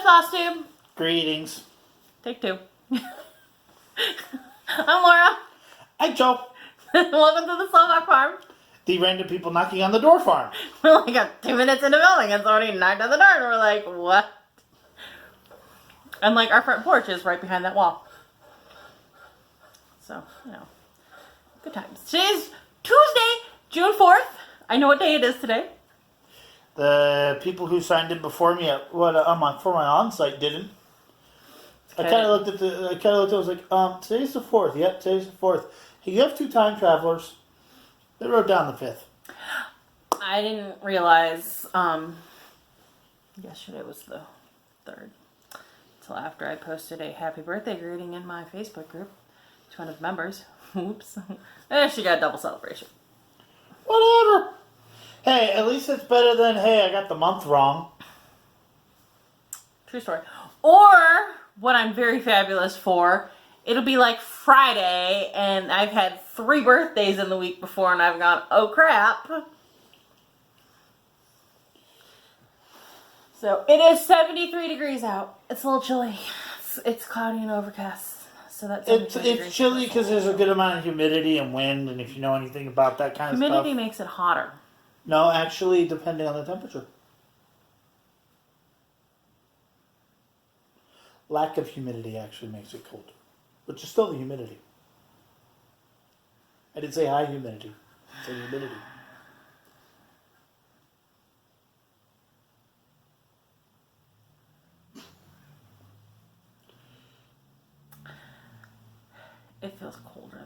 Flosstube. Greetings. Take two. I'm Laura. Hi, Joe. Welcome to the Slovak farm. The random people knocking on the door farm. We only got 2 minutes into building and somebody knocked on the door and we're like, what? And like our front porch is right behind that wall. So, you know, good times. Today's Tuesday, June 4th. I know what day it is today. The people who signed in before me for my on-site didn't. Okay. I kind of looked at I was like, today's the 4th. Yep, today's the 4th. Hey, you have 2 time travelers. They wrote down the 5th. I didn't realize yesterday was the 3rd. Until after I posted a happy birthday greeting in my Facebook group to one of the members. Oops. She got a double celebration. Whatever. Hey, at least it's better than, hey, I got the month wrong. True story. Or, what I'm very fabulous for, it'll be like Friday, and I've had 3 birthdays in the week before, and I've gone, oh crap. So, it is 73 degrees out. It's a little chilly. It's cloudy and overcast. So that's it's chilly because there's a good amount of humidity and wind, and if you know anything about that kind of stuff. Humidity makes it hotter. No, actually, depending on the temperature. Lack of humidity actually makes it colder, which is still the humidity. I didn't say high humidity. I said humidity. It feels colder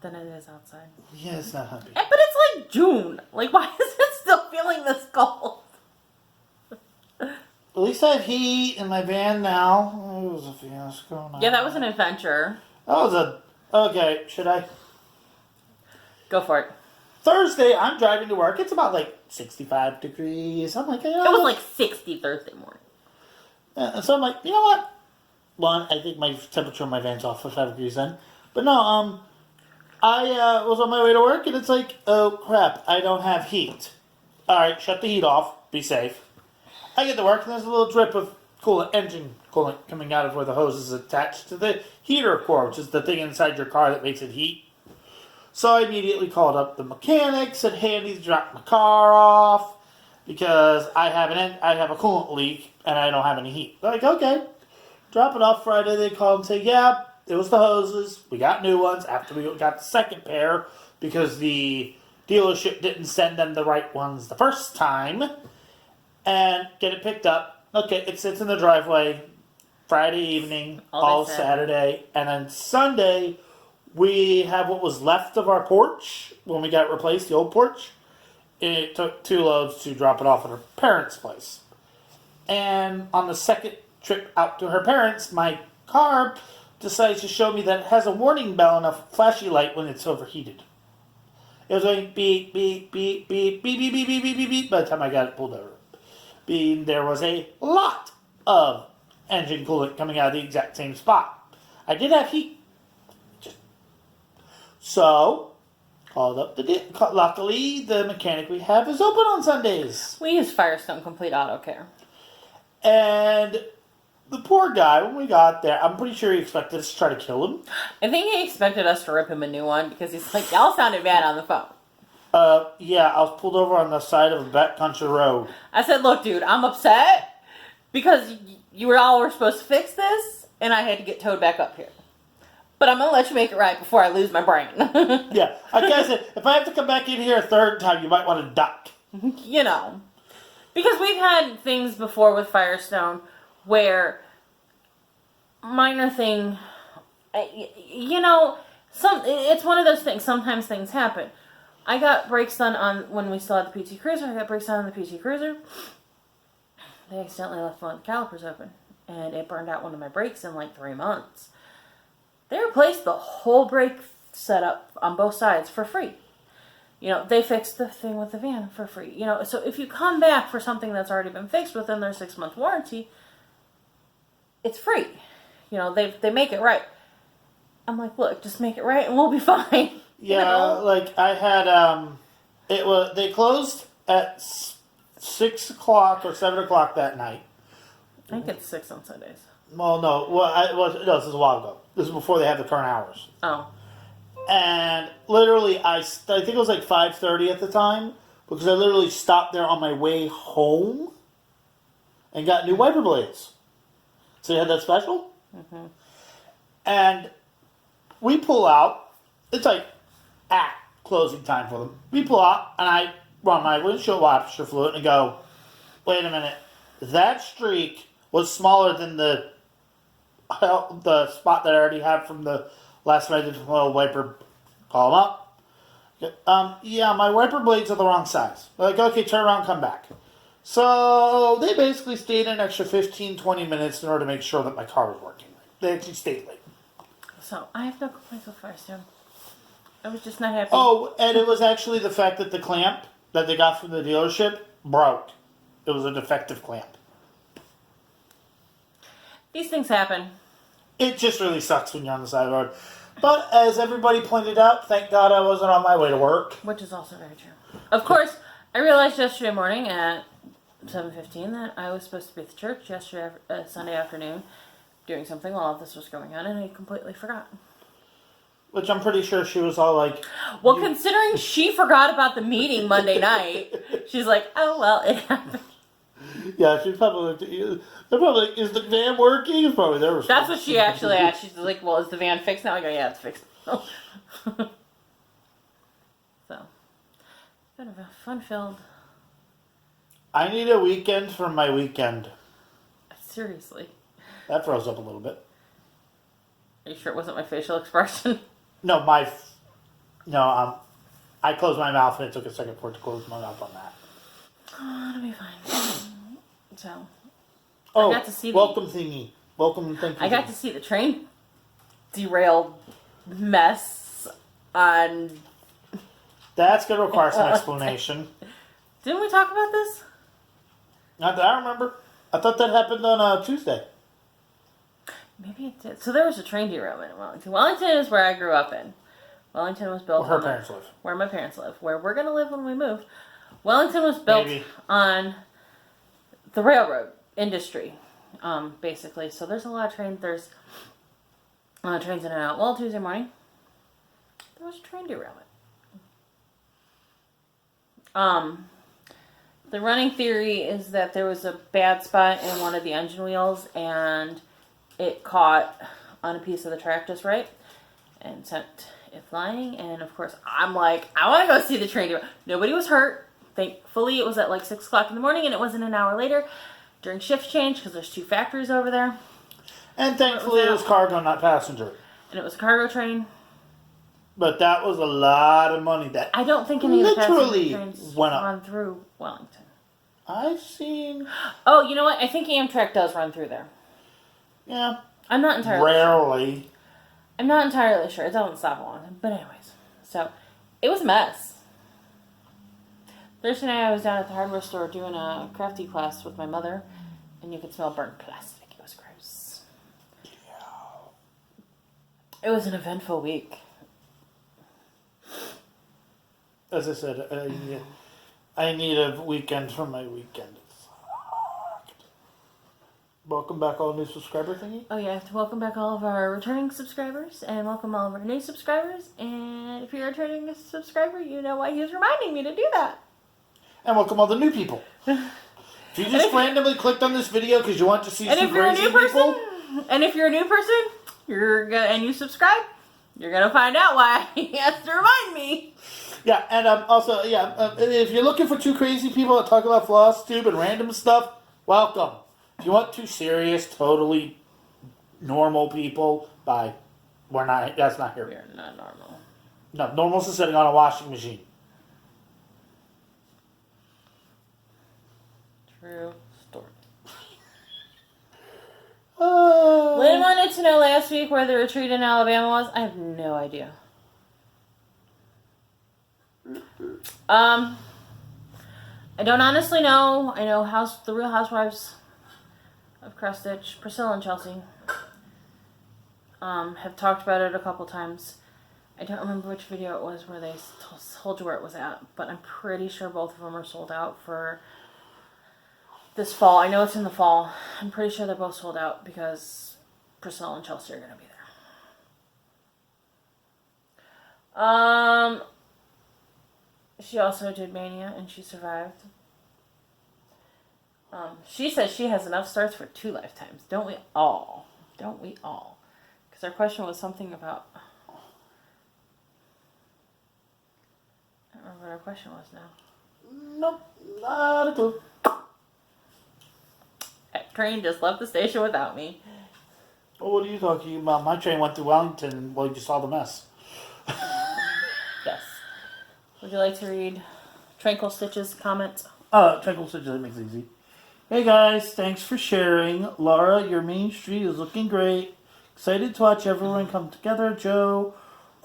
than it is outside. Yeah, it's not happy. But it's like June. Like, why is it still feeling this cold? At least I have heat in my van now. It was a fiasco. Yeah, that was an adventure. Okay, should I? Go for it. Thursday, I'm driving to work. It's about like 65 degrees. I'm like, It was like 60 Thursday morning. So I'm like, you know what? One, I think my temperature in my van's off for 5 degrees then. But no, I was on my way to work and it's like, oh crap, I don't have heat. Alright, shut the heat off. Be safe. I get to work and there's a little drip of engine coolant coming out of where the hose is attached to the heater core, which is the thing inside your car that makes it heat. So I immediately called up the mechanic, said, hey, I need to drop my car off because I have a coolant leak and I don't have any heat. They're like, okay. Drop it off Friday. They call and say, yeah, it was the hoses. We got new ones after we got the second pair because the dealership didn't send them the right ones the first time. And get it picked up. Okay, it sits in the driveway Friday evening, all Saturday. And then Sunday, we have what was left of our porch when we got replaced, the old porch. It took 2 loads to drop it off at her parents' place. And on the second trip out to her parents, my car decides to show me that it has a warning bell and a flashy light when it's overheated. It was going beep, beep, beep, beep, beep, beep, beep, beep, beep, beep, beep by the time I got it pulled over. There was a lot of engine coolant coming out of the exact same spot. I did have heat. So, called up luckily, the mechanic we have is open on Sundays. We use Firestone Complete Auto Care. And the poor guy, when we got there, I'm pretty sure he expected us to try to kill him. I think he expected us to rip him a new one because he's like, y'all sounded bad on the phone. Yeah, I was pulled over on the side of a backcountry road. I said, look, dude, I'm upset because you all were supposed to fix this and I had to get towed back up here. But I'm going to let you make it right before I lose my brain. Yeah, I guess if I have to come back in here a 3rd time, you might want to duck. You know. Because we've had things before with Firestone where minor thing, you know, it's one of those things. Sometimes things happen. I got brakes done on when we still had the PT Cruiser. I got brakes done on the PT Cruiser. They accidentally left one of the calipers open, and it burned out one of my brakes in like 3 months. They replaced the whole brake setup on both sides for free. You know, they fixed the thing with the van for free. You know, so if you come back for something that's already been fixed within their 6-month warranty, it's free. You know, they make it right. I'm like, look, just make it right and we'll be fine. Yeah, you know? like I had, they closed at 6 o'clock or 7 o'clock that night. I think it's 6 on Sundays. Well, no. No, this is a while ago. This is before they had the current hours. Oh. And literally, I think it was like 5:30 at the time, because I literally stopped there on my way home and got new wiper blades. So you had that special? Mm-hmm. And we pull out. It's like at closing time for them. We pull out, and I run my windshield washer fluid and go, wait a minute. That streak was smaller than the spot that I already had from the last time I did the little wiper. Call them up. Yeah, my wiper blades are the wrong size. They're like, okay, turn around, come back. So they basically stayed an extra 15, 20 minutes in order to make sure that my car was working. They actually stayed late. So I have no complaints with Firestone. I was just not happy. Oh, and it was actually the fact that the clamp that they got from the dealership broke. It was a defective clamp. These things happen. It just really sucks when you're on the side of the road. But as everybody pointed out, thank God I wasn't on my way to work. Which is also very true. Of course, I realized yesterday morning at 7:15 that I was supposed to be at the church yesterday, Sunday afternoon, doing something while all this was going on, and I completely forgot. Which I'm pretty sure she was all like... Well, considering she forgot about the meeting Monday night, she's like, oh, well, it happened. Yeah, she's probably looked at you. They're probably like, is the van working? It's probably their response. That's what she actually asked. She's like, well, is the van fixed now? I go, yeah, it's fixed. So, kind of a fun-filled... I need a weekend for my weekend. Seriously. That froze up a little bit. Are you sure it wasn't my facial expression? No, I closed my mouth and it took a second for it to close my mouth on that. Oh, it'll be fine. So... Oh, I got to see welcome thingy. Welcome and thank you. I got to see the train derailed mess on... That's going to require some explanation. Didn't we talk about this? Not that I remember. I thought that happened on Tuesday. Maybe it did. So there was a train derailment in Wellington. Wellington is where I grew up in. Wellington was built Where her parents live. Where my parents live. Where we're going to live when we move. Wellington was built on the railroad industry, basically. So there's a lot of trains. There's a lot of trains in and out. Well, Tuesday morning, there was a train derailment. The running theory is that there was a bad spot in one of the engine wheels and it caught on a piece of the track just right and sent it flying. And of course, I'm like, I want to go see the train derailment. Nobody was hurt. Thankfully, it was at like 6 o'clock in the morning and it wasn't an hour later during shift change because there's 2 factories over there. And thankfully, it was cargo, not passenger. And it was a cargo train. But that was a lot of money. That I don't think any of the passenger literally trains went up. run through Wellington. I've seen... Oh, you know what? I think Amtrak does run through there. Yeah. I'm not entirely Rarely. sure. I'm not entirely sure. It doesn't stop long. But anyways. So, it was a mess. Thursday night I was down at the hardware store doing a crafty class with my mother. And you could smell burnt plastic. It was gross. Yeah. It was an eventful week. As I said, I need a weekend for my weekend. Welcome back, all new subscriber thingy. Oh, yeah, I have to welcome back all of our returning subscribers and welcome all of our new subscribers. And if you're a returning subscriber, you know why he was reminding me to do that. And welcome all the new people. If you just randomly clicked on this video because you want to see some crazy people. And if you're a new person, and you subscribe, you're gonna find out why he has to remind me. Yeah, and also, if you're looking for 2 crazy people that talk about Flosstube and random stuff, welcome. If you want 2 serious, totally normal people, that's not here. We're not normal. No, normal's is sitting on a washing machine. True story. Uh, Lynn wanted to know last week where the retreat in Alabama was. I have no idea. I don't honestly know. I know the Real Housewives of Crestitch, Priscilla and Chelsea, have talked about it a couple times. I don't remember which video it was where they told you where it was at, but I'm pretty sure both of them are sold out for this fall. I know it's in the fall. I'm pretty sure they're both sold out because Priscilla and Chelsea are going to be there. She also did Mania and she survived. She says she has enough starts for 2 lifetimes. Don't we all? Don't we all? Because our question was something about... I don't remember what our question was now. Nope, not a clue. That train just left the station without me. Well, what are you talking about? My train went through Wellington and, well, you just saw the mess. Yes. Would you like to read Tranquil Stitch's comment? Tranquil Stitch, that makes it easy. Hey guys, thanks for sharing. Laura, your main street is looking great. Excited to watch everyone come together. Joe,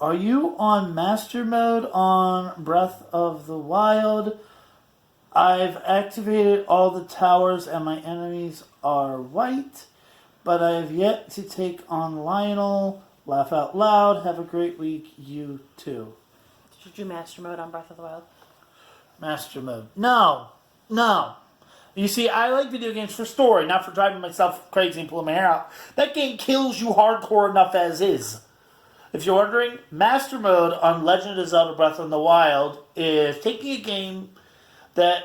are you on master mode on Breath of the Wild? I've activated all the towers and my enemies are white, but I have yet to take on Lionel. Laugh out loud. Have a great week. You too. Did you do master mode on Breath of the Wild? Master mode. No. You see, I like video games for story, not for driving myself crazy and pulling my hair out. That game kills you hardcore enough as is. If you're wondering, Master Mode on Legend of Zelda Breath of the Wild is taking a game that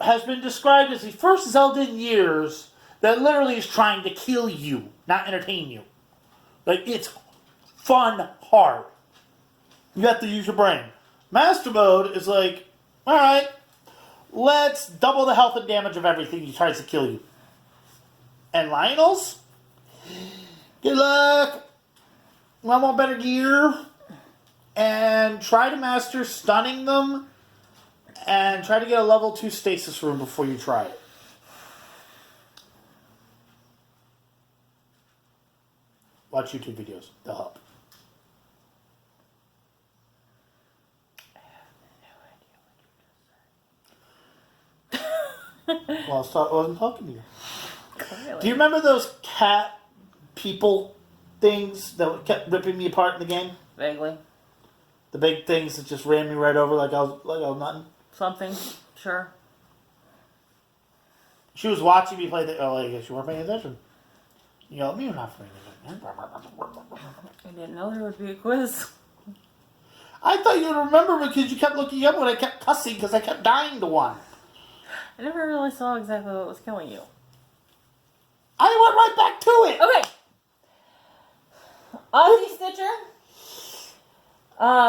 has been described as the first Zelda in years that literally is trying to kill you, not entertain you. Like, it's fun hard. You have to use your brain. Master Mode is like, alright, let's double the health and damage of everything he tries to kill you. And Lionel's? Good luck. Want more better gear. And try to master stunning them. And try to get a level 2 stasis room before you try it. Watch YouTube videos. They'll help. Well, I wasn't talking to you. Clearly. Do you remember those cat people things that kept ripping me apart in the game? Vaguely. The big things that just ran me right over like I was nothing? Something. Sure. She was watching me play the... Oh, I guess you weren't paying attention. You know, you're not paying attention. I didn't know there would be a quiz. I thought you would remember because you kept looking up when I kept cussing because I kept dying to one. I never really saw exactly what was killing you. I went right back to it. Okay. Ozzy Stitcher,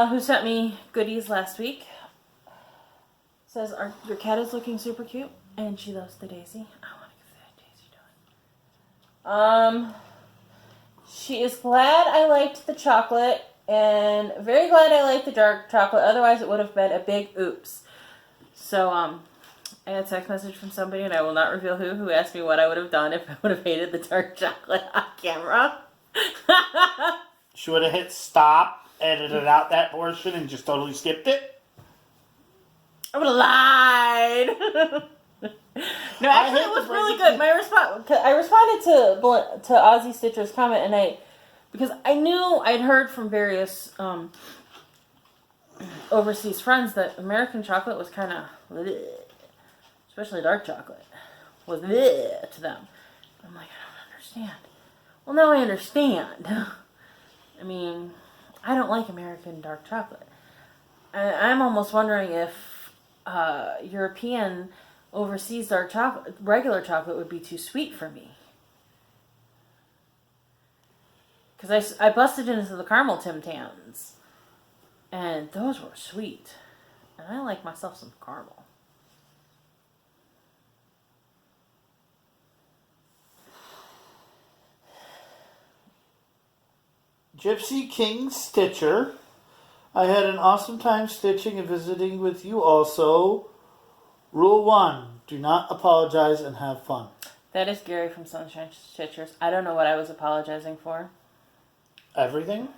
who sent me goodies last week, says, your cat is looking super cute, and she loves the daisy. I want to give that daisy to her. She is glad I liked the chocolate, and very glad I liked the dark chocolate, otherwise it would have been a big oops. So, I had a text message from somebody, and I will not reveal who asked me what I would have done if I would have hated the dark chocolate on camera. She would have hit stop, edited out that portion, and just totally skipped it. I would have lied. No, actually, it was really good. My response, I responded to Ozzy Stitcher's comment, and because I knew I'd heard from various overseas friends that American chocolate was kind of, especially dark chocolate, was to them. I'm like, I don't understand. Well, now I understand. I mean, I don't like American dark chocolate. I'm almost wondering if European overseas dark chocolate, regular chocolate, would be too sweet for me. Because I busted into the caramel Tim Tams, and those were sweet. And I like myself some caramel. Gypsy King Stitcher. I had an awesome time stitching and visiting with you also. Rule 1. Do not apologize and have fun. That is Gary from Sunshine Stitchers. I don't know what I was apologizing for. Everything?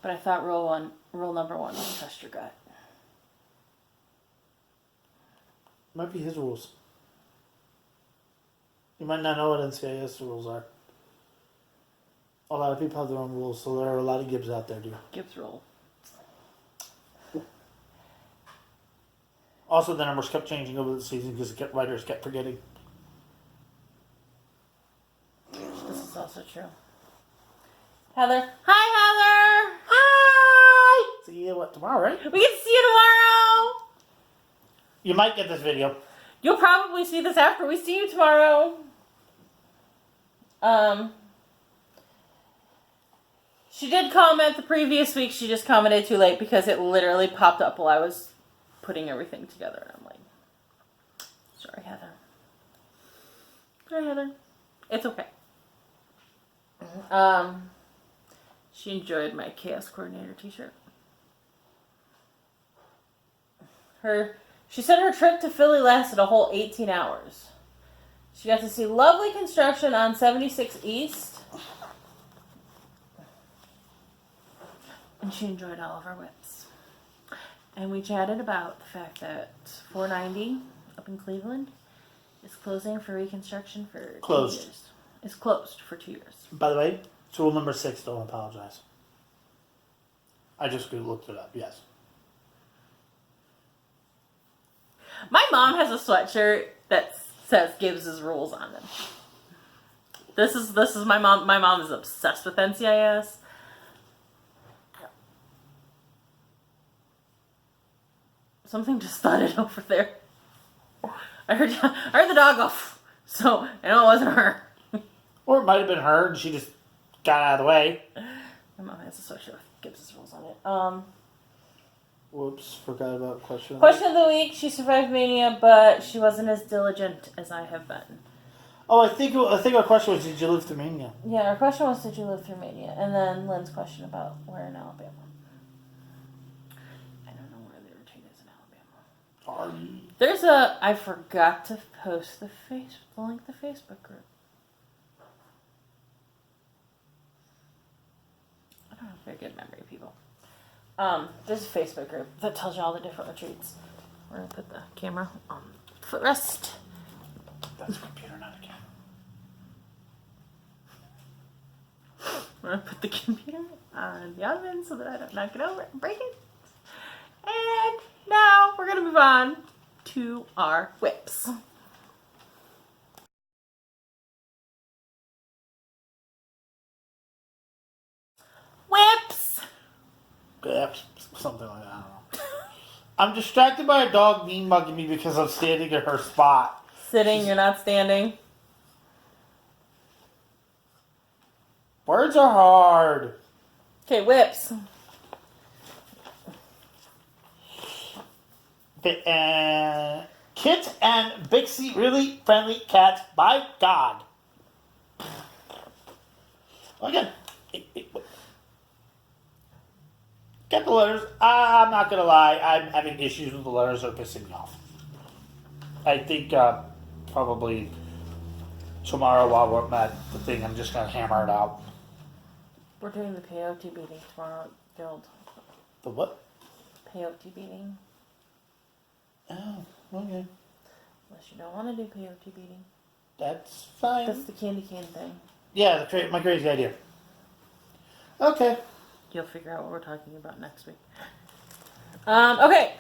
But I thought rule number 1 was trust your gut. Might be his rules. You might not know what NCIS rules are. A lot of people have their own rules, so there are a lot of Gibbs out there, dude. Gibbs rule. Also, the numbers kept changing over the season because writers kept forgetting. true. Heather. Hi, Heather. Hi! See you tomorrow, right? We get to see you tomorrow. You might get this video. You'll probably see this after we see you tomorrow. She did comment the previous week. She just commented too late because it literally popped up while I was putting everything together. And I'm like, sorry, Heather. Sorry, Heather. It's okay. She enjoyed my Chaos Coordinator t-shirt. She said her trip to Philly lasted a whole 18 hours. She got to see lovely construction on 76 East. And she enjoyed all of our whips. And we chatted about the fact that 490 up in Cleveland is closing for reconstruction for 2 years. It's closed for 2 years. By the way, it's rule number 6, don't apologize. I just looked it up, yes. My mom has a sweatshirt that says Gibbs' rules on them. This is my mom. My mom is obsessed with NCIS. Something just thudded over there. I heard the dog go, so I know it wasn't her. Or it might have been her and she just got out of the way. My mom has a sweatshirt with Gibbs' rules on it. Whoops, forgot about question. Question of the week: she survived Mania, but she wasn't as diligent as I have been. Oh, I think our question was, did you live through Mania? Yeah, our question was, did you live through Mania? And then Lynn's question about where in Alabama. I don't know where the retreat is in Alabama. There's I forgot to post the link to the Facebook group. I don't have very good memory, people. There's a Facebook group that tells you all the different retreats. We're gonna put the camera on footrest. That's a computer, not a camera. We're gonna put the computer on the oven so that I don't knock it over and break it. And now we're gonna move on to our whips. Whips! Yeah, something like that, I don't know. I'm distracted by a dog mean mugging me because I'm standing in her spot. Sitting, you're not standing. Words are hard. Okay, whips. Kit and Bixie, really friendly cats, by God. Again, get the letters. I'm not going to lie, I'm having issues with the letters that are pissing me off. I think probably tomorrow while we're at the thing, I'm just going to hammer it out. We're doing the peyote beating tomorrow, Guild. The what? Peyote beating. Oh, okay. Unless you don't want to do peyote beating. That's fine. That's the candy cane thing. Yeah, my crazy idea. Okay. You'll figure out what we're talking about next week. Okay.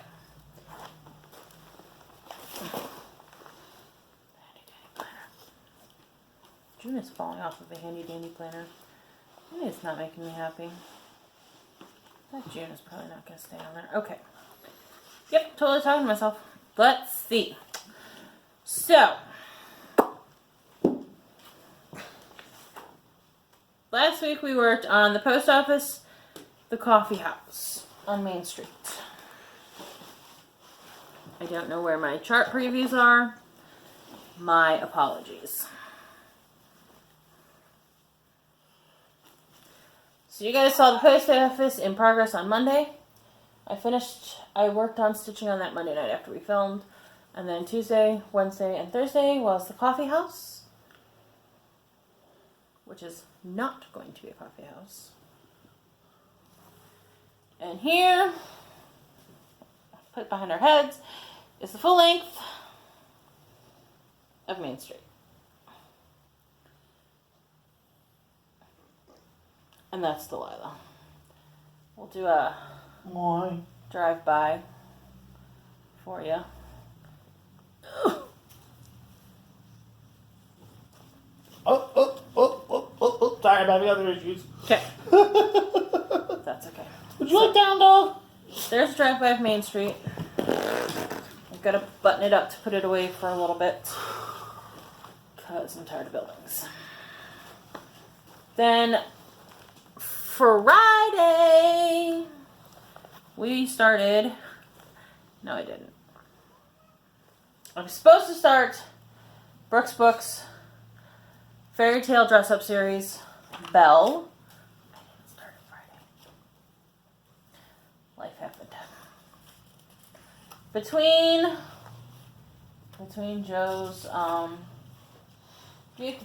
June is falling off of the handy dandy planner. It's not making me happy. That June is probably not going to stay on there. Okay. Yep, totally talking to myself. Let's see. So. Last week we worked on the post office, the coffee house on Main Street. I don't know where my chart previews are. My apologies. So you guys saw the post office in progress on Monday. I worked on stitching on that Monday night after we filmed. And then Tuesday, Wednesday, and Thursday was the coffee house. Which is not going to be a coffee house. And here, put behind our heads, is the full length of Main Street. And that's Delilah. We'll do a drive-by for you. I'm having other issues. Okay. That's okay. Would you like down dog? There's a drive-by of Main Street. I've got to button it up to put it away for a little bit. Because I'm tired of buildings. Then Friday, we started. No, I didn't. I was supposed to start Brooks Books Fairy Tale Dress-Up Series, Belle. I didn't start it Friday. Life happened. Between Joe's,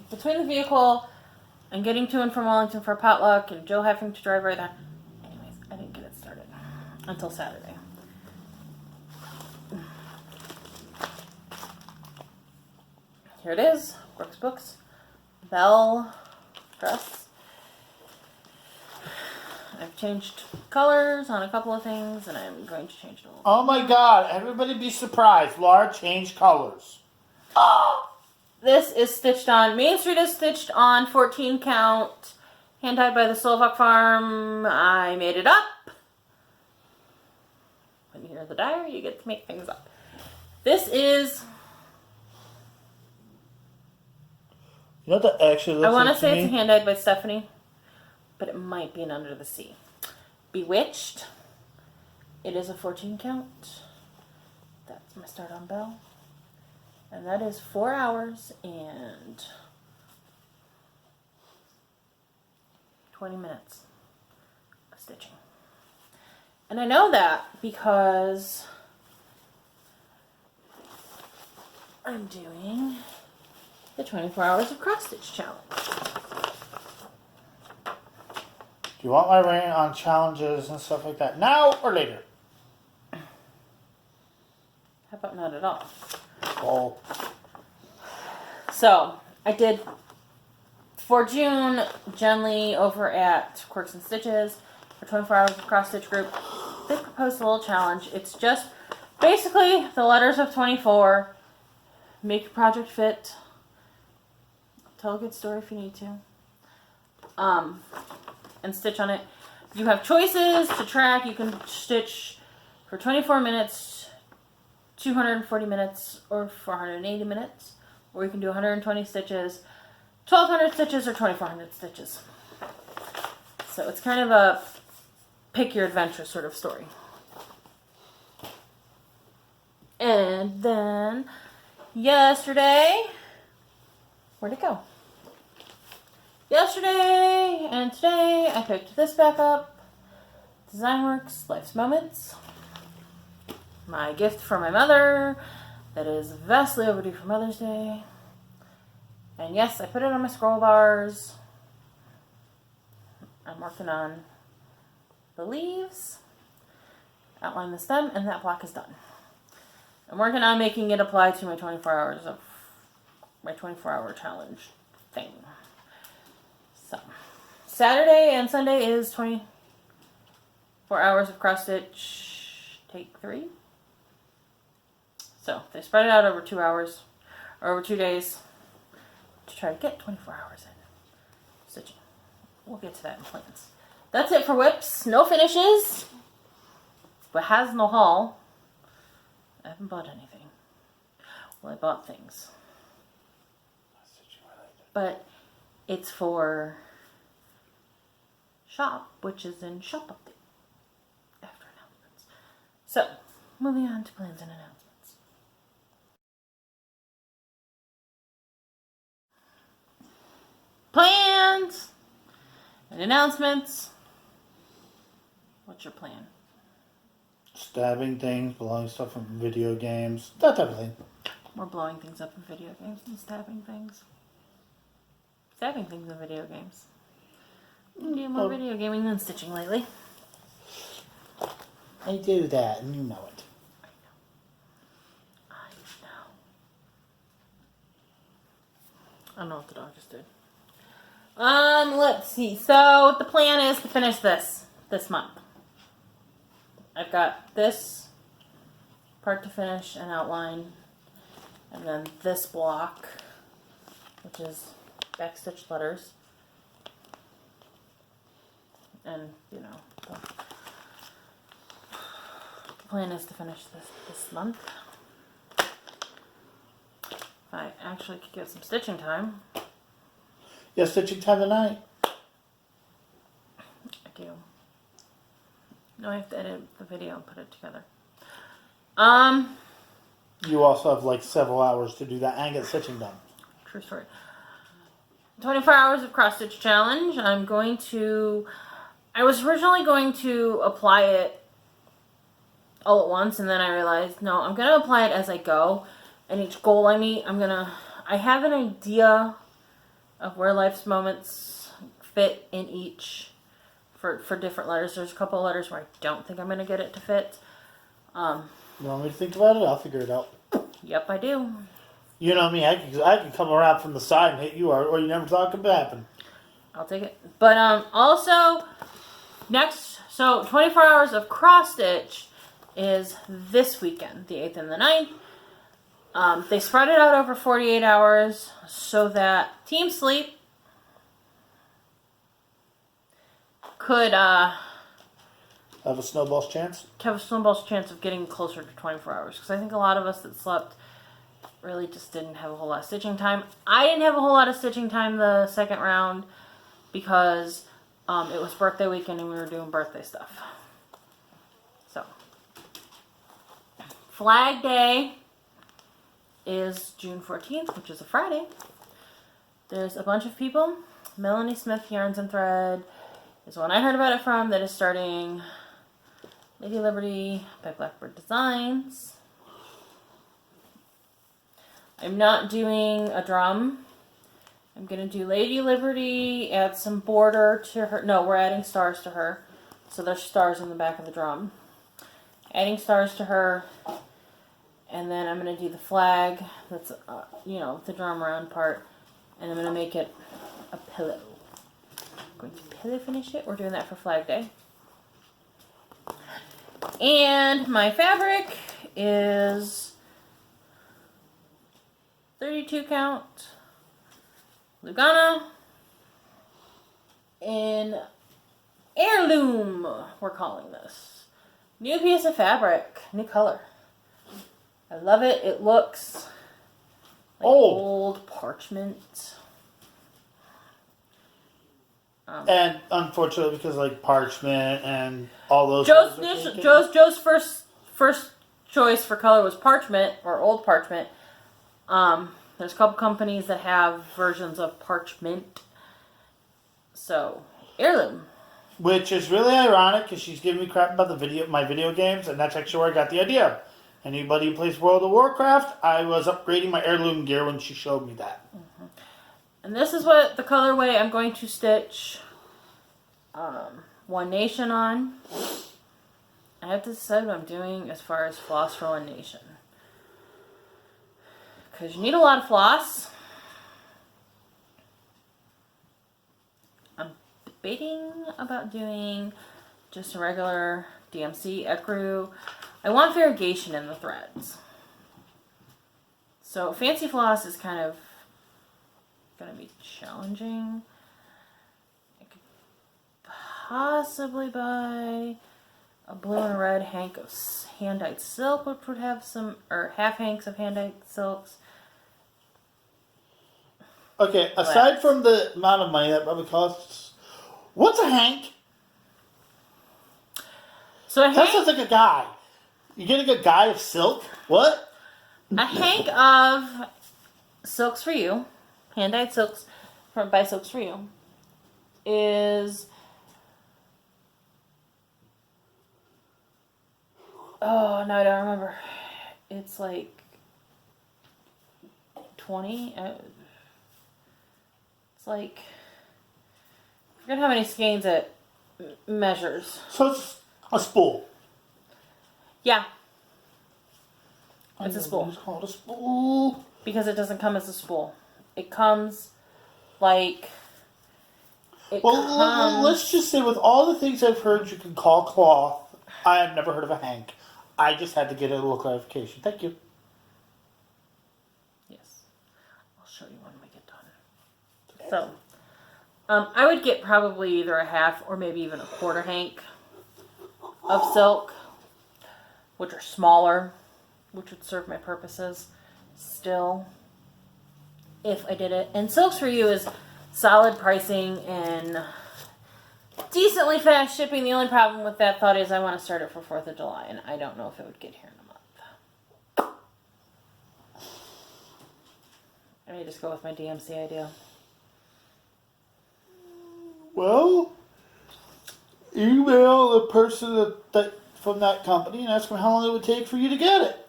between the vehicle and getting to and from Wellington for potluck and Joe having to drive right there. Anyways, I didn't get it started until Saturday. Here it is, Brooks Books, Belle dress. I've changed colors on a couple of things, and I'm going to change it a little. Oh my God! Everybody be surprised. Laura changed colors. Oh! This is stitched on. Main Street is stitched on 14 count, hand dyed by the Slovak Farm. I made it up. When you hear the dyer, you get to make things up. This is. You know what that actually looks like? I want to say it's hand dyed by Stephanie, but it might be an Under the Sea. Bewitched. It is a 14 count. That's my start on Belle. And that is 4 hours and 20 minutes of stitching. And I know that because I'm doing the 24 hours of cross stitch challenge. Do you want my rating on challenges and stuff like that now or later? How about not at all? Oh. So, I did, for June, Jenly over at Quirks and Stitches, for 24 hours of cross stitch group, they proposed a little challenge. It's just basically the letters of 24, make your project fit, tell a good story if you need to, and stitch on it. You have choices to track. You can stitch for 24 minutes, 240 minutes, or 480 minutes. Or you can do 120 stitches, 1,200 stitches, or 2,400 stitches. So it's kind of a pick your adventure sort of story. And then yesterday, where'd it go? Yesterday and today, I picked this back up. Designworks Life's Moments. My gift from my mother that is vastly overdue for Mother's Day. And yes, I put it on my scroll bars. I'm working on the leaves, outline the stem, and that block is done. I'm working on making it apply to my 24 hours of my 24-hour challenge thing. So, Saturday and Sunday is 24 hours of cross stitch, take 3. So, they spread it out over 2 hours, or over 2 days, to try to get 24 hours in stitching. We'll get to that in plans. That's it for whips. No finishes, but has no haul. I haven't bought anything. Well, I bought things. But it's for shop, which is in shop update after announcements. So, moving on to plans and announcements. Plans and announcements. What's your plan? Stabbing things, blowing stuff from video games, that type of thing. We're blowing things up in video games and stabbing things. Stabbing things in video games. I'm doing more video gaming than stitching lately. I do that, and you know it. I know. I don't know what the dog just did. Let's see. So the plan is to finish this month. I've got this part to finish and outline, and then this block, which is backstitch letters, and the plan is to finish this month. If I actually could get some stitching time. Yeah, stitching time tonight. I do. No, I have to edit the video and put it together. You also have like several hours to do that and get stitching done. True story. 24 hours of cross stitch challenge. I was originally going to apply it all at once, and then I realized, no, I'm going to apply it as I go. And each goal I meet, I have an idea of where life's moments fit in each for different letters. There's a couple of letters where I don't think I'm going to get it to fit. You want me to think about it? I'll figure it out. Yep, I do. You know me, I can come around from the side and hit you, or you never thought it could happen. I'll take it. But also, so 24 hours of cross stitch is this weekend, the 8th and the 9th. They spread it out over 48 hours so that Team Sleep could Have a snowball's chance? have a snowball's chance of getting closer to 24 hours. Because I think a lot of us that slept really just didn't have a whole lot of stitching time. I didn't have a whole lot of stitching time the second round because it was birthday weekend and we were doing birthday stuff. So, Flag Day is June 14th, which is a Friday. There's a bunch of people. Melanie Smith Yarns and Thread is one I heard about it from, that is starting Lady Liberty by Blackbird Designs. I'm not doing a drum. I'm going to do Lady Liberty, add some border to her. No, we're adding stars to her. So there's stars in the back of the drum. Adding stars to her. And then I'm going to do the flag. That's, the drum around part. And I'm going to make it a pillow. I'm going to pillow finish it. We're doing that for Flag Day. And my fabric is 32 count Lugana in Heirloom, we're calling this. New piece of fabric, new color. I love it. It looks like old parchment. And unfortunately, because like parchment and all those. Joe's first choice for color was parchment or old parchment. There's a couple companies that have versions of parchment. So, Heirloom. Which is really ironic because she's giving me crap about my video games, and that's actually where I got the idea. Anybody who plays World of Warcraft, I was upgrading my Heirloom gear when she showed me that. Mm-hmm. And this is what the colorway I'm going to stitch One Nation on. I have to decide what I'm doing as far as floss for One Nation. Because you need a lot of floss. I'm debating about doing just a regular DMC ecru. I want variegation in the threads. So fancy floss is kind of going to be challenging. I could possibly buy a blue and a red hank of hand-dyed silk, which would have some, or half hanks of hand-dyed silks. Okay, aside from the amount of money that probably costs, what's a hank? So a That hank, sounds like a guy. You're getting a guy of silk? What? a hank of silks for you, hand-dyed silks by Silks for You, is, oh, no, I don't remember. It's like 20. It's like, I forget how many skeins it measures. So it's a spool. Yeah. It's a spool. It's called a spool. Because it doesn't come as a spool. It comes like... Let's just say with all the things I've heard you can call cloth, I have never heard of a hank. I just had to get a little clarification. Thank you. Yes. I'll show you when we get done. So, I would get probably either a half or maybe even a quarter hank of silk, which are smaller, which would serve my purposes still, if I did it. And Silks for You is solid pricing and decently fast shipping. The only problem with that thought is I want to start it for 4th of July, and I don't know if it would get here in a month. I may just go with my DMC idea. Well, email the person that from that company and ask them how long it would take for you to get it.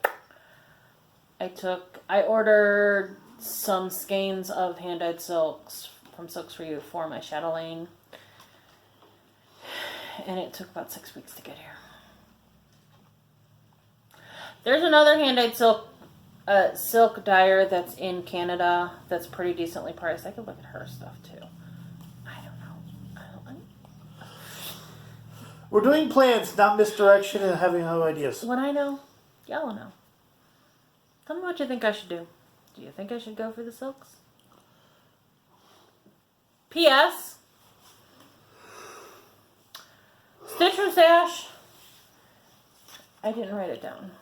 I ordered some skeins of hand-dyed silks from Silks for You for my chatelaine, and it took about 6 weeks to get here. There's another hand-dyed silk dyer that's in Canada that's pretty decently priced. I could look at her stuff too. I don't know. We're doing plans, not misdirection and having no ideas. What I know, y'all know. Tell me what you think I should do. Do you think I should go for the silks? P.S. Stitch from Stash. I didn't write it down.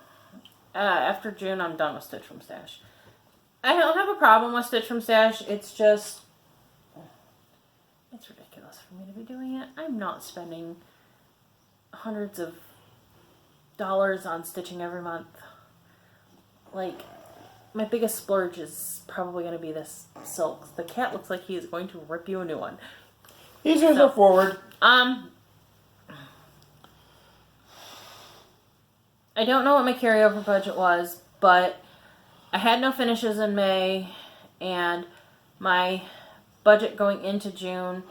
After June, I'm done with Stitch from Stash. I don't have a problem with Stitch from Stash. It's just... it's ridiculous for me to be doing it. I'm not spending hundreds of dollars on stitching every month. Like, my biggest splurge is probably going to be this silk. The cat looks like he is going to rip you a new one. He's going to go forward. I don't know what my carryover budget was, but I had no finishes in May, and my budget going into June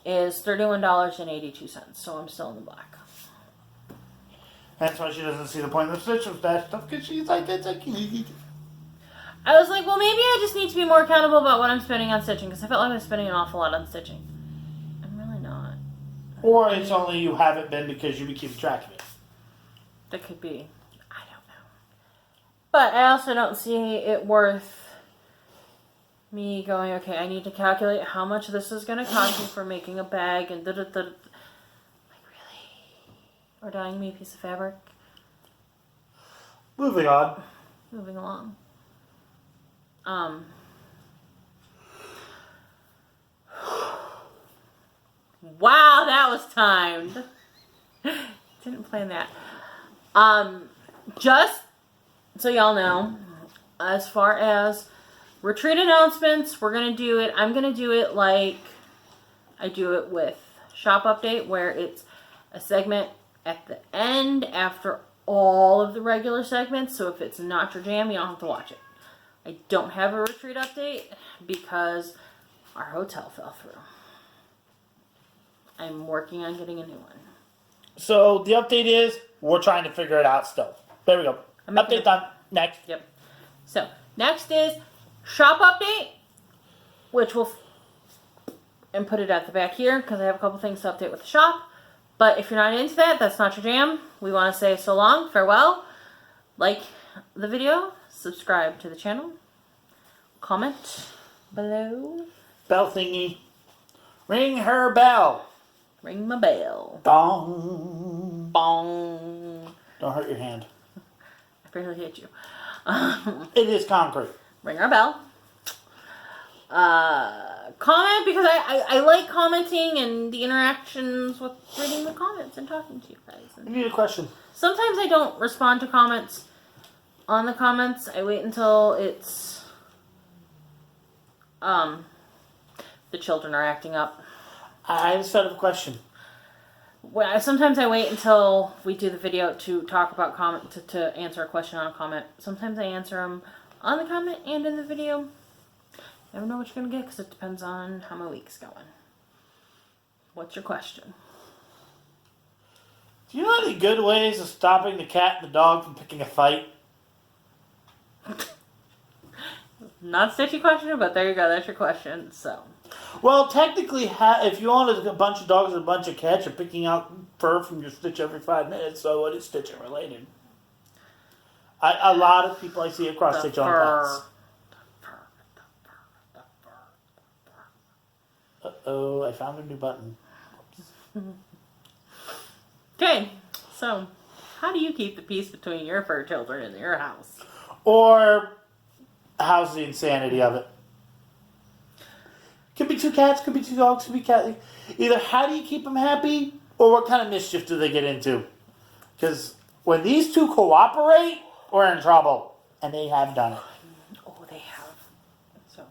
is $31.82, so I'm still in the black. That's why she doesn't see the point of Stitch from Stash stuff, because she's like, it's like... I was like, well, maybe I just need to be more accountable about what I'm spending on stitching, because I felt like I was spending an awful lot on stitching. I'm really not. Or it's only you haven't been because you be keeping track of it. That could be. I don't know. But I also don't see it worth me going, okay, I need to calculate how much this is going to cost me for making a bag and da-da-da. Like, really? Or dyeing me a piece of fabric? Moving on. Moving along. Wow, that was timed. Didn't plan that. Just so y'all know, as far as retreat announcements, we're going to do it. I'm going to do it like I do it with Shop Update, where it's a segment at the end after all of the regular segments. So if it's not your jam, you don't have to watch it. I don't have a retreat update because our hotel fell through. I'm working on getting a new one. So the update is, we're trying to figure it out still. There we go. Update done. Next. Yep. So, next is Shop Update, which we'll... and put it at the back here, because I have a couple things to update with the shop. But if you're not into that, that's not your jam. We want to say so long, farewell. Like the video, subscribe to the channel, comment below. Bell thingy. Ring her bell. Ring my bell. Dong. Bong. Don't hurt your hand. I barely hit you. It is concrete. Ring our bell. Comment, because I like commenting and the interactions with reading the comments and talking to you guys. I need a question. Sometimes I don't respond to comments on the comments. I wait until it's the children are acting up. I have a set of question. Sometimes I wait until we do the video to talk about comment to answer a question on a comment. Sometimes I answer them on the comment and in the video. Never know what you're gonna get because it depends on how my week's going. What's your question? Do you know any good ways of stopping the cat and the dog from picking a fight? Not a stitchy question, but there you go. That's your question. So. Well, technically, if you own a bunch of dogs and a bunch of cats, you're picking out fur from your stitch every 5 minutes, so it is stitching related. A lot of people I see across stitch on pets. oh, I found a new button. Okay, so how do you keep the peace between your fur children in your house? Or how's the insanity of it? Could be 2 cats, could be 2 dogs, could be cat. Either how do you keep them happy, or what kind of mischief do they get into? Because when these 2 cooperate, we're in trouble, and they have done it. Oh, they have. So,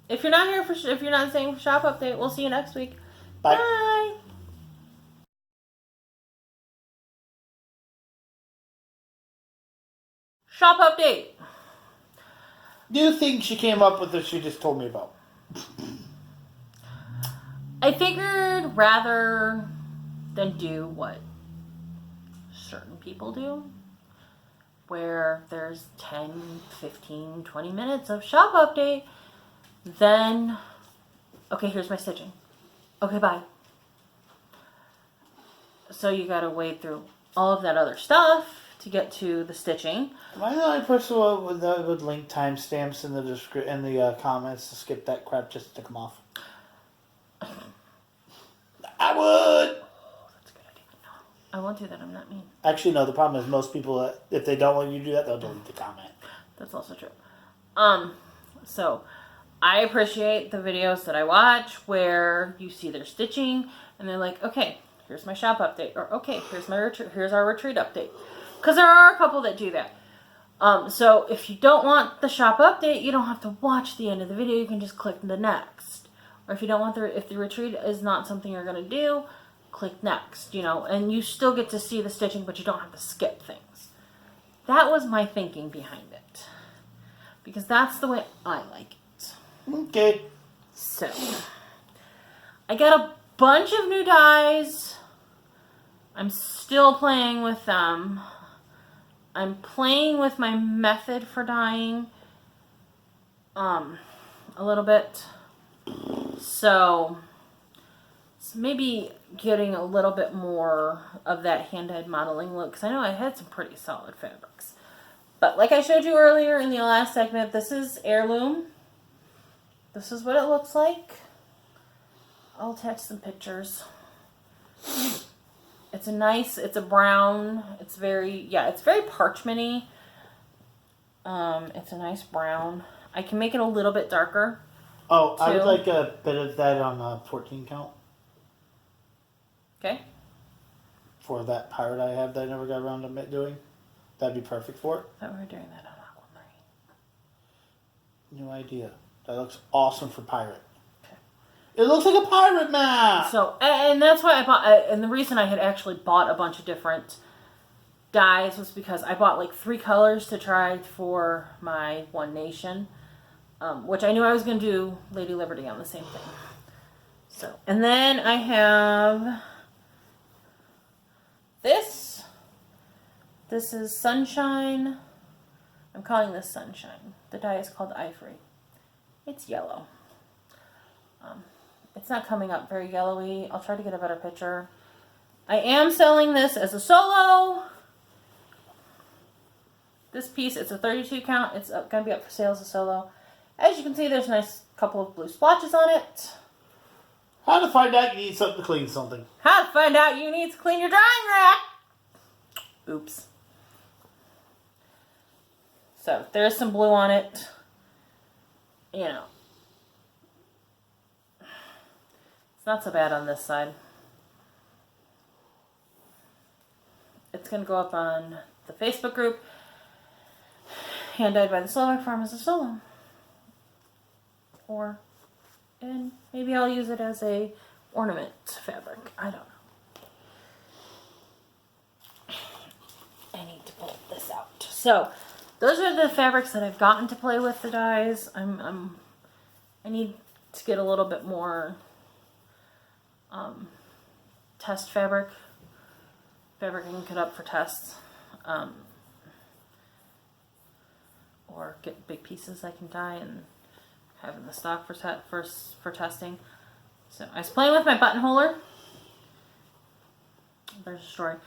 if you're not here for, if you're not staying for shop update, we'll see you next week. Bye. Bye. Shop update. New thing she came up with that she just told me about. I figured rather than do what certain people do, where there's 10, 15, 20 minutes of shop update, then, okay, here's my stitching. Okay, bye. So you gotta wade through all of that other stuff to get to the stitching. Am I the only person that would link timestamps in the comments to skip that crap just to tick them off? I would. Oh, that's a good idea. No, I won't do that. I'm not mean. Actually, no. The problem is most people, if they don't want you to do that, they'll delete the comment. That's also true. So I appreciate the videos that I watch where you see their stitching and they're like, okay, here's my shop update, or okay, here's our retreat update, because there are a couple that do that. So if you don't want the shop update, you don't have to watch the end of the video. You can just click the next. Or if you don't want if the retreat is not something you're going to do, click next, and you still get to see the stitching, but you don't have to skip things. That was my thinking behind it. Because that's the way I like it. Okay. So, I got a bunch of new dies. I'm still playing with them. I'm playing with my method for dyeing a little bit. So maybe getting a little bit more of that hand-dyed modeling look, because I know I had some pretty solid fabrics. But like I showed you earlier in the last segment, this is heirloom. This is what it looks like. I'll attach some pictures. It's a brown. It's very parchment-y. It's a nice brown. I can make it a little bit darker. Oh, I would like a bit of that on 14 count. Okay. For that pirate I have that I never got around to doing. That'd be perfect for it. I thought we were doing that on aquamarine. New idea. That looks awesome for pirate. Okay. It looks like a pirate map! So, and that's why I bought, and the reason I had actually bought a bunch of different dyes was because I bought like 3 colors to try for my One Nation. Which I knew I was going to do Lady Liberty on the same thing. So, and then I have this. This is Sunshine. I'm calling this Sunshine. The dye is called Ivory. It's yellow. It's not coming up very yellowy. I'll try to get a better picture. I am selling this as a solo. This piece, it's a 32 count. It's going to be up for sale as a solo. As you can see, there's a nice couple of blue splotches on it. How to find out you need something to clean something. How to find out you need to clean your drying rack. Oops. So, there's some blue on it. It's not so bad on this side. It's going to go up on the Facebook group. Hand dyed by the Solar Farm as a solo. And maybe I'll use it as a ornament fabric. I don't know. I need to pull this out. So, those are the fabrics that I've gotten to play with the dyes. I need to get a little bit more test fabric I can cut up for tests, or get big pieces I can dye and have in the stock for testing. So I was playing with my buttonholer. There's a story.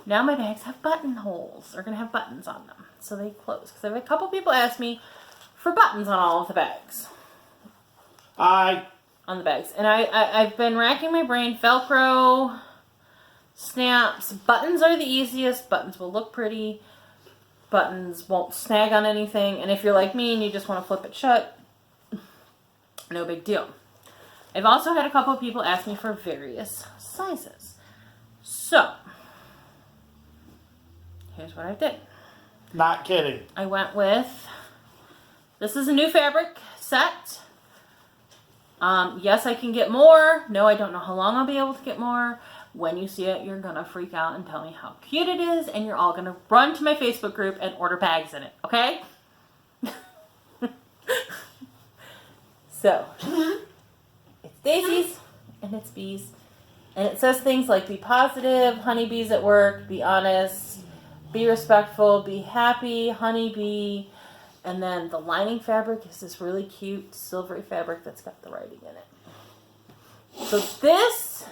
Now my bags have buttonholes. They're gonna have buttons on them, so they close. Because I've had a couple people ask me for buttons on all of the bags. on the bags. And I've been racking my brain. Velcro, snaps, buttons are the easiest. Buttons will look pretty. Buttons won't snag on anything. And if you're like me and you just want to flip it shut, no big deal. I've also had a couple of people ask me for various sizes. So, here's what I did. Not kidding. I went with, this is a new fabric set. Yes, I can get more. No, I don't know how long I'll be able to get more. When you see it, you're going to freak out and tell me how cute it is, and you're all going to run to my Facebook group and order bags in it, okay? So, it's daisies, and it's bees. And it says things like, be positive, honeybees at work, be honest, be respectful, be happy, honeybee. And then the lining fabric is this really cute silvery fabric that's got the writing in it. So this,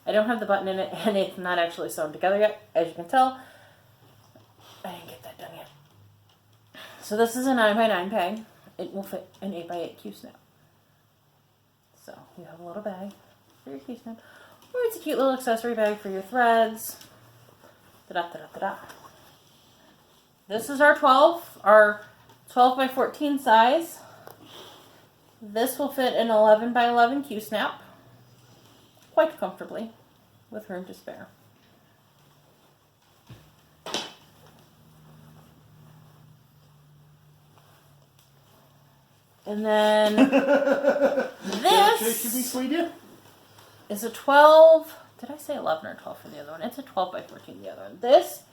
I don't have the button in it, and it's not actually sewn together yet, as you can tell. I didn't get that done yet. So this is a 9x9 bag. It will fit an 8x8 Q-snap. So you have a little bag for your Q-snap. Or it's a cute little accessory bag for your threads. Da-da-da-da-da-da. This is our 12 by 14 size. This will fit an 11 by 11 Q-snap quite comfortably with room to spare. And then this is a 12. Did I say 11 or 12 for the other one? It's a 12 by 14 the other one. This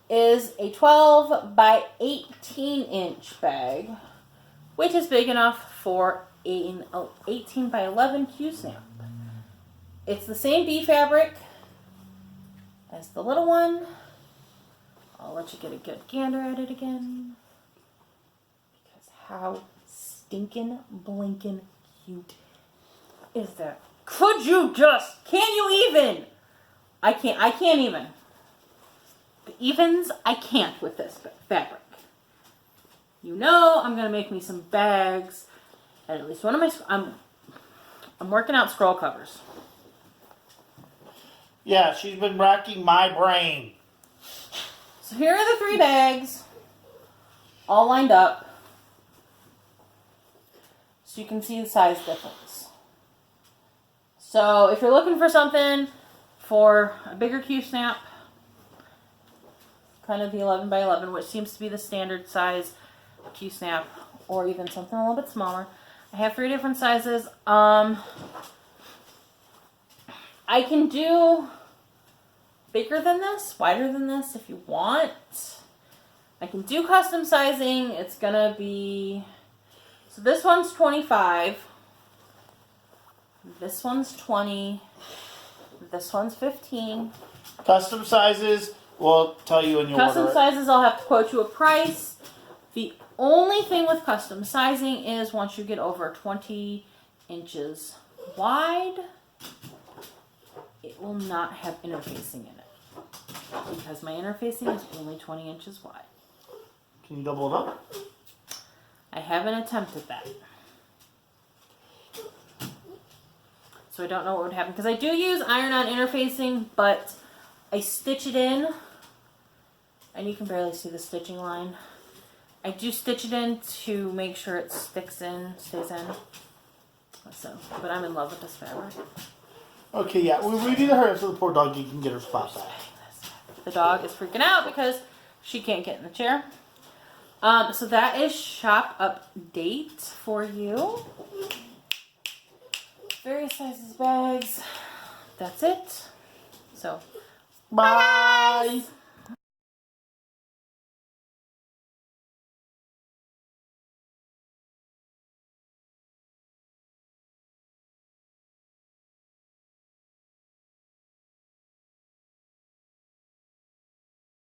is a 12 by 18 inch bag, which is big enough for an 18 by 11 Q-snap. It's the same bee fabric as the little one. I'll let you get a good gander at it again. Because how stinking blinking cute is that? Could you just, can you even? I can't even. The evens, I can't with this fabric. You know I'm going to make me some bags. And at least one of my, I'm working out scroll covers. Yeah, she's been racking my brain. So here are the 3 bags, all lined up. So you can see the size difference. So if you're looking for something for a bigger Q-snap, kind of the 11 by 11, which seems to be the standard size Q-snap, or even something a little bit smaller. I have 3 different sizes. I can do bigger than this, wider than this if you want. I can do custom sizing. It's gonna be, so this one's 25. This one's 20. This one's 15. Custom sizes, we'll tell you when you order it. Custom sizes, I'll have to quote you a price. The only thing with custom sizing is once you get over 20 inches wide, it will not have interfacing in it. Because my interfacing is only 20 inches wide. Can you double it up? I haven't attempted that. So I don't know what would happen. Because I do use iron-on interfacing, but I stitch it in. And you can barely see the stitching line. I do stitch it in to make sure it stays in. So, but I'm in love with this fabric. Okay, yeah. We need to hurry up so the poor doggy can get her spot back. The dog is freaking out because she can't get in the chair. So that is shop update for you. Various sizes bags. That's it. So, Bye. bye.